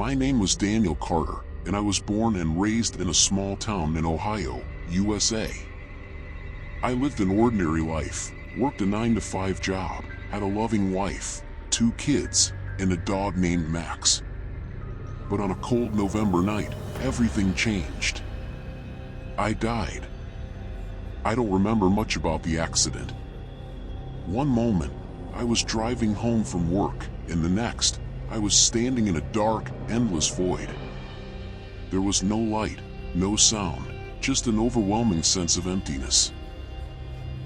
My name was Daniel Carter, and I was born and raised in a small town in Ohio, USA. I lived an ordinary life, worked a 9-to-5 job, had a loving wife, 2 kids, and a dog named Max. But on a cold November night, everything changed. I died. I don't remember much about the accident. One moment, I was driving home from work, and the next, I was standing in a dark, endless void. There was no light, no sound, just an overwhelming sense of emptiness.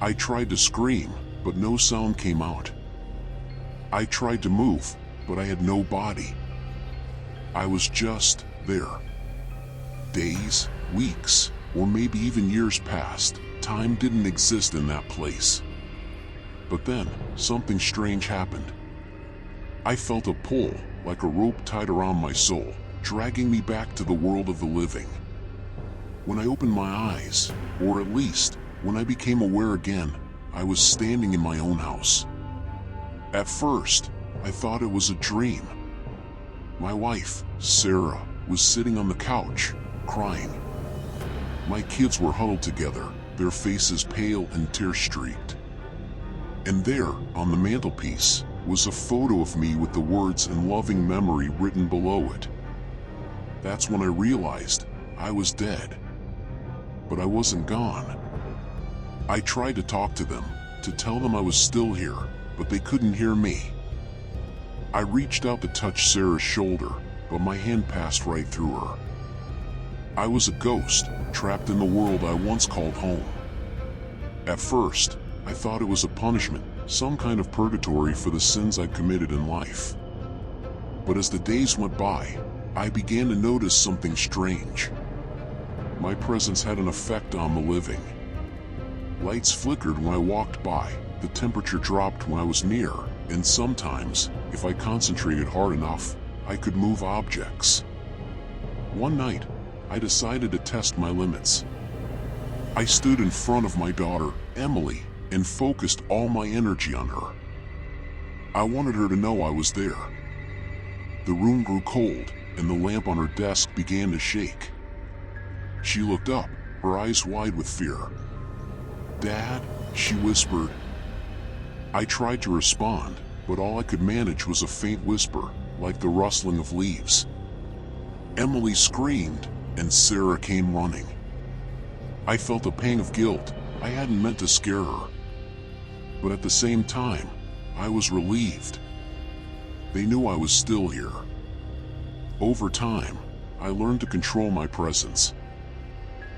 I tried to scream, but no sound came out. I tried to move, but I had no body. I was just there. Days, weeks, or maybe even years passed. Time didn't exist in that place. But then, something strange happened. I felt a pull, like a rope tied around my soul, dragging me back to the world of the living. When I opened my eyes, or at least, when I became aware again, I was standing in my own house. At first, I thought it was a dream. My wife, Sarah, was sitting on the couch, crying. My kids were huddled together, their faces pale and tear-streaked. And there, on the mantelpiece, was a photo of me with the words "in loving memory" written below it. That's when I realized I was dead. But I wasn't gone. I tried to talk to them, to tell them I was still here, but they couldn't hear me. I reached out to touch Sarah's shoulder, but my hand passed right through her. I was a ghost, trapped in the world I once called home. At first, I thought it was a punishment, some kind of purgatory for the sins I'd committed in life. But as the days went by, I began to notice something strange. My presence had an effect on the living. Lights flickered when I walked by, the temperature dropped when I was near, and sometimes, if I concentrated hard enough, I could move objects. One night, I decided to test my limits. I stood in front of my daughter, Emily, and focused all my energy on her. I wanted her to know I was there. The room grew cold, and the lamp on her desk began to shake. She looked up, her eyes wide with fear. "Dad," she whispered. I tried to respond, but all I could manage was a faint whisper, like the rustling of leaves. Emily screamed, and Sarah came running. I felt a pang of guilt. I hadn't meant to scare her. But at the same time, I was relieved. They knew I was still here. Over time, I learned to control my presence.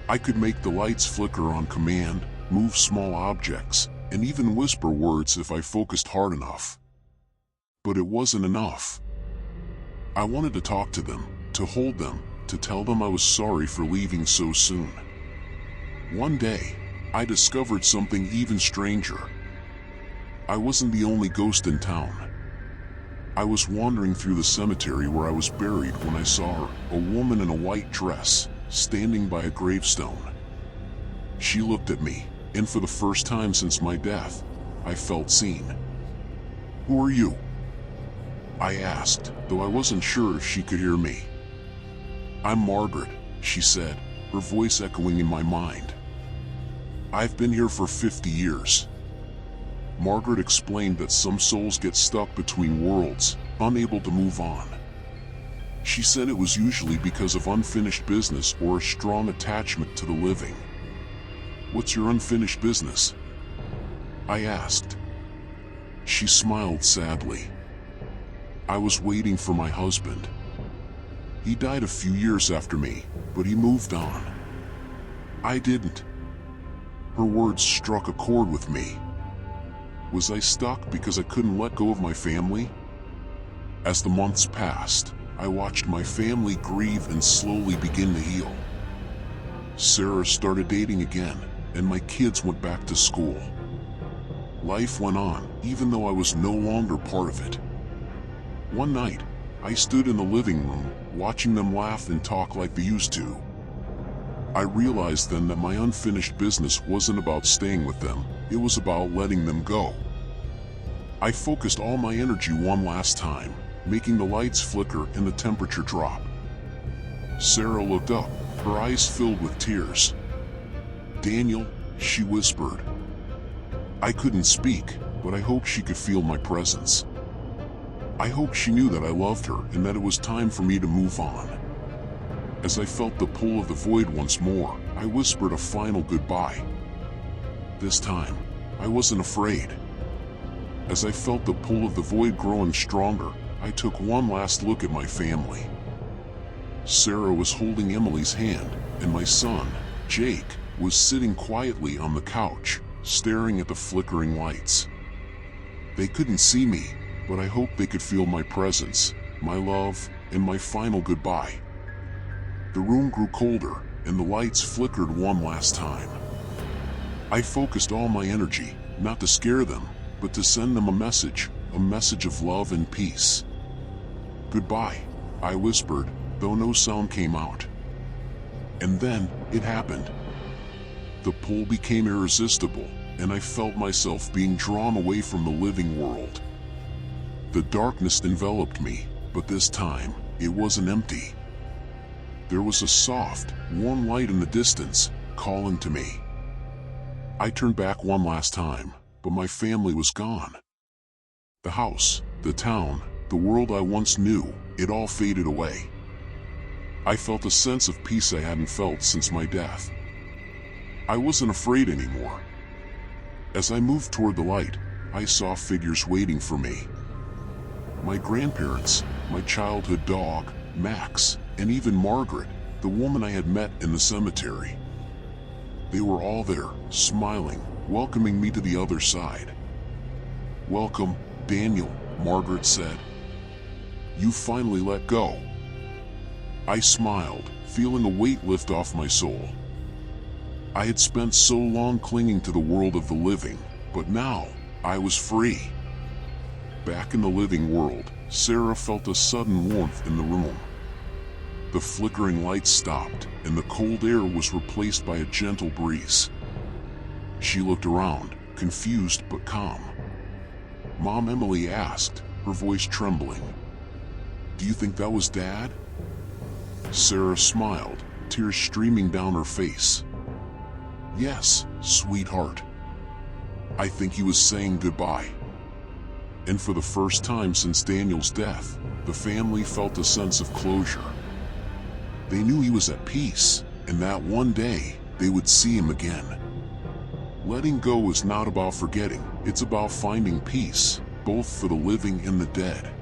I could make the lights flicker on command, move small objects, and even whisper words if I focused hard enough. But it wasn't enough. I wanted to talk to them, to hold them, to tell them I was sorry for leaving so soon. One day, I discovered something even stranger. I wasn't the only ghost in town. I was wandering through the cemetery where I was buried when I saw her, a woman in a white dress, standing by a gravestone. She looked at me, and for the first time since my death, I felt seen. "Who are you?" I asked, though I wasn't sure if she could hear me. "I'm Margaret," she said, her voice echoing in my mind. "I've been here for 50 years. Margaret explained that some souls get stuck between worlds, unable to move on. She said it was usually because of unfinished business or a strong attachment to the living. "What's your unfinished business?" I asked. She smiled sadly. "I was waiting for my husband. He died a few years after me, but he moved on. I didn't." Her words struck a chord with me. Was I stuck because I couldn't let go of my family? As the months passed, I watched my family grieve and slowly begin to heal. Sarah started dating again, and my kids went back to school. Life went on, even though I was no longer part of it. One night, I stood in the living room, watching them laugh and talk like they used to. I realized then that my unfinished business wasn't about staying with them, it was about letting them go. I focused all my energy one last time, making the lights flicker and the temperature drop. Sarah looked up, her eyes filled with tears. "Daniel," she whispered. I couldn't speak, but I hoped she could feel my presence. I hoped she knew that I loved her and that it was time for me to move on. As I felt the pull of the void once more, I whispered a final goodbye. This time, I wasn't afraid. As I felt the pull of the void growing stronger, I took one last look at my family. Sarah was holding Emily's hand, and my son, Jake, was sitting quietly on the couch, staring at the flickering lights. They couldn't see me, but I hoped they could feel my presence, my love, and my final goodbye. The room grew colder, and the lights flickered one last time. I focused all my energy, not to scare them, but to send them a message of love and peace. "Goodbye," I whispered, though no sound came out. And then, it happened. The pull became irresistible, and I felt myself being drawn away from the living world. The darkness enveloped me, but this time, it wasn't empty. There was a soft, warm light in the distance, calling to me. I turned back one last time, but my family was gone. The house, the town, the world I once knew, it all faded away. I felt a sense of peace I hadn't felt since my death. I wasn't afraid anymore. As I moved toward the light, I saw figures waiting for me. My grandparents, my childhood dog, Max, and even Margaret, the woman I had met in the cemetery. They were all there, smiling, welcoming me to the other side. "Welcome, Daniel," Margaret said. "You finally let go." I smiled, feeling a weight lift off my soul. I had spent so long clinging to the world of the living, but now, I was free. Back in the living world, Sarah felt a sudden warmth in the room. The flickering lights stopped, and the cold air was replaced by a gentle breeze. She looked around, confused but calm. "Mom," Emily asked, her voice trembling. "Do you think that was Dad?" Sarah smiled, tears streaming down her face. "Yes, sweetheart. I think he was saying goodbye." And for the first time since Daniel's death, the family felt a sense of closure. They knew he was at peace, and that one day, they would see him again. Letting go is not about forgetting, it's about finding peace, both for the living and the dead.